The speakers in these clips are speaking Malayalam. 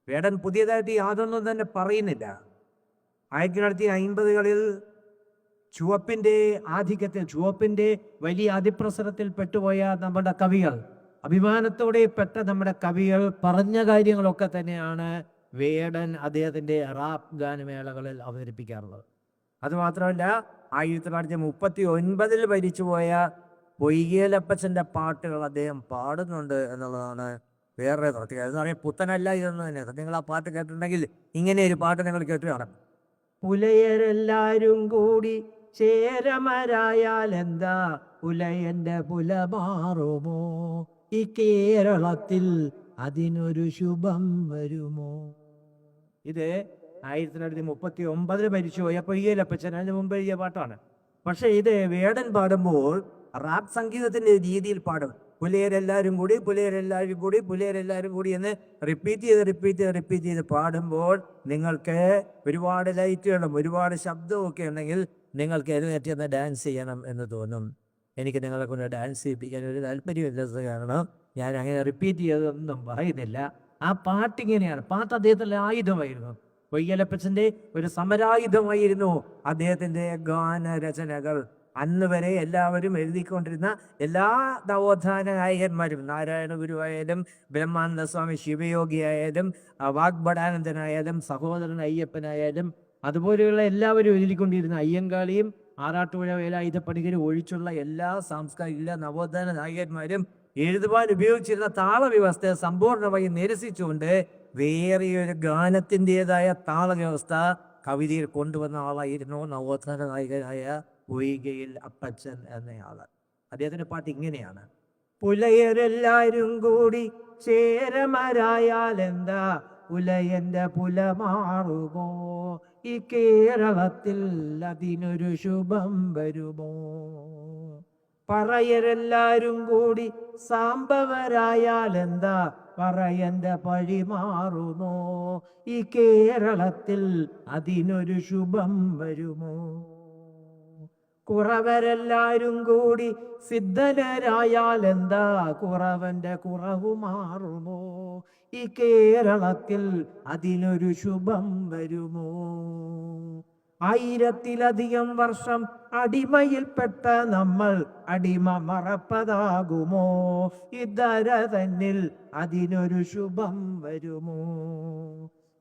വേടൻ പുതിയതായിട്ട് യാതൊന്നും തന്നെ പറയുന്നില്ല. 1950കളിൽ ചുവപ്പിൻ്റെ ആധിക്യത്തിൽ, ചുവപ്പിൻ്റെ വലിയ അതിപ്രസരത്തിൽ പെട്ടുപോയ നമ്മുടെ കവികൾ, അഭിമാനത്തോടെ പെട്ട നമ്മുടെ കവികൾ പറഞ്ഞ കാര്യങ്ങളൊക്കെ തന്നെയാണ് വേടൻ അദ്ദേഹത്തിൻ്റെ റാപ്പ് ഗാനമേളകളിൽ അവതരിപ്പിക്കാറുള്ളത്. അതുമാത്രമല്ല 1939 മരിച്ചുപോയ പൊയ്കേലപ്പച്ചൻ്റെ പാട്ടുകൾ അദ്ദേഹം പാടുന്നുണ്ട് എന്നുള്ളതാണ് വേറെ പ്രത്യേകത. എന്ന് പറഞ്ഞാൽ പുത്തനല്ല ഇതെന്ന് തന്നെ. നിങ്ങൾ ആ പാട്ട് കേട്ടിട്ടുണ്ടെങ്കിൽ ഇങ്ങനെ ഒരു പാട്ട് നിങ്ങൾ കേട്ട് കാണാം. പുലയരെല്ലാരും കൂടി ചേരമരായാൽ എന്താ, പുലയന്റെ പുല മാറുമോ, ഈ കേരളത്തിൽ അതിനൊരു ശുഭം വരുമോ. ഇത് 1939 മരിച്ചുപോയ പൊയ്കേലപ്പച്ചൻ അതിന് മുമ്പ് എഴുതിയ പാട്ടാണ്. പക്ഷെ ഇത് വേടൻ പാടുമ്പോൾ റാപ്പ് സംഗീതത്തിന്റെ രീതിയിൽ പാടും. പുലയരെല്ലാവരും കൂടി, പുലയരെല്ലാവരും കൂടി, പുലയരെല്ലാവരും കൂടി എന്ന് റിപ്പീറ്റ് ചെയ്ത് പാടുമ്പോൾ നിങ്ങൾക്ക് ഒരുപാട് ലൈറ്റുകളും ഒരുപാട് ശബ്ദവും ഒക്കെ ഉണ്ടെങ്കിൽ നിങ്ങൾക്ക് എഴുന്നേറ്റ് ഡാൻസ് ചെയ്യണം എന്ന് തോന്നും. എനിക്ക് നിങ്ങളെ കൊണ്ട് ഡാൻസ് ചെയ്യിപ്പിക്കാൻ ഒരു താല്പര്യമില്ലാത്തത് കാരണം ഞാൻ അങ്ങനെ റിപ്പീറ്റ് ചെയ്തതൊന്നും പറയുന്നില്ല. ആ പാട്ടിങ്ങനെയാണ്. പാട്ട് അദ്ദേഹത്തിൻ്റെ ആയുധമായിരുന്നു. പൊയ്കേലപ്പച്ചൻ്റെ ഒരു സമരായുധമായിരുന്നു അദ്ദേഹത്തിൻ്റെ ഗാനരചനകൾ. അന്ന് വരെ എല്ലാവരും എഴുതിക്കൊണ്ടിരുന്ന എല്ലാ നവോത്ഥാന നായകന്മാരും, നാരായണ ഗുരുവായാലും ബ്രഹ്മാനന്ദ സ്വാമി ശിവയോഗിയായാലും വാഗ്ഭടാനന്ദനായാലും സഹോദരൻ അയ്യപ്പനായാലും അതുപോലെയുള്ള എല്ലാവരും എഴുതിക്കൊണ്ടിരുന്ന അയ്യങ്കാളിയും ആറാട്ടുപുഴ വേലായുധപ്പണിക്കരും ഒഴിച്ചുള്ള എല്ലാ സാംസ്കാരിക നവോത്ഥാന നായകന്മാരും എഴുതുവാൻ ഉപയോഗിച്ചിരുന്ന താളവ്യവസ്ഥയെ സമ്പൂർണ്ണമായി നിരസിച്ചുകൊണ്ട് വേറെയൊരു ഗാനത്തിൻ്റെതായ താളവ്യവസ്ഥ കവിതയിൽ കൊണ്ടുവന്ന ആളായിരുന്നു നവോത്ഥാന നായകനായ പൊയ്കയിൽ അപ്പച്ചൻ എന്നയാള്. അദ്ദേഹത്തിന്റെ പാട്ട് ഇങ്ങനെയാണ്: പുലയരെല്ലാരും കൂടി ചേരമരായാൽ എന്താ, പുലയന്റെ പുല മാറുമോ, ഈ കേരളത്തിൽ അതിനൊരു ശുഭം വരുമോ. പറയരെല്ലാരും കൂടി സാമ്പവരായാൽ എന്താ, പറയന്റെ പഴി മാറുമോ, ഈ കേരളത്തിൽ അതിനൊരു ശുഭം വരുമോ. കുറവരെല്ലാരും കൂടി സിദ്ധനരായാൽ എന്താ, കുറവന്റെ കുറവു മാറുമോ, ഈ കേരളത്തിൽ അതിനൊരു ശുഭം വരുമോ. 1000-ലധികം വർഷം അടിമയിൽപ്പെട്ട നമ്മൾ അടിമ മറപ്പതാകുമോ, ഇതര തന്നിൽ അതിനൊരു ശുഭം വരുമോ.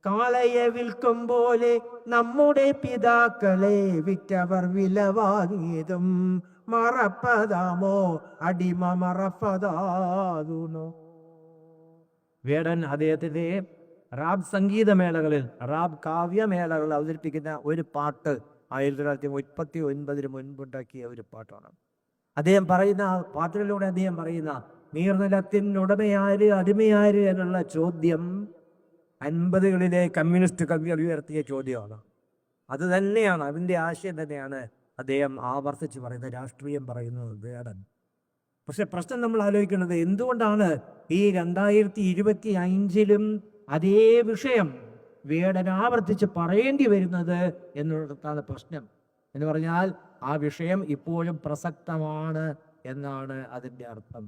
കാളയെ വിൽക്കും പോലെ നമ്മുടെ പിതാക്കളെ വിറ്റവർ വില വാങ്ങിയതും മറപ്പതാമോ, അടിമ മറപ്പതാകുന്നു. വേടൻ അദ്ദേഹത്തിന്റെ റാപ്പ് സംഗീതമേളകളിൽ, റാപ്പ് കാവ്യമേളകളിൽ അവതരിപ്പിക്കുന്ന ഒരു പാട്ട് 1939 മുൻപുണ്ടാക്കിയ ഒരു പാട്ടാണ്. അദ്ദേഹം പറയുന്ന പാട്ടിലൂടെ അദ്ദേഹം പറയുന്ന നീർനിലത്തിനുടമയാര് അടിമയാര് എന്നുള്ള ചോദ്യം 50കളിലെ കമ്മ്യൂണിസ്റ്റ് കവികൾ ഉയർത്തിയ ചോദ്യമാണ്. അത് തന്നെയാണ്, അതിൻ്റെ ആശയം തന്നെയാണ് അദ്ദേഹം ആവർത്തിച്ച് പറയുന്നത്, രാഷ്ട്രീയം പറയുന്നത് വേടൻ. പക്ഷെ പ്രശ്നം നമ്മൾ ആലോചിക്കുന്നത്, എന്തുകൊണ്ടാണ് ഈ 2025-ലും അതേ വിഷയം വേടൻ ആവർത്തിച്ച് പറയേണ്ടി വരുന്നത് എന്നുള്ളതാണ് പ്രശ്നം. എന്ന് പറഞ്ഞാൽ ആ വിഷയം ഇപ്പോഴും പ്രസക്തമാണ് എന്നാണ് അതിൻ്റെ അർത്ഥം.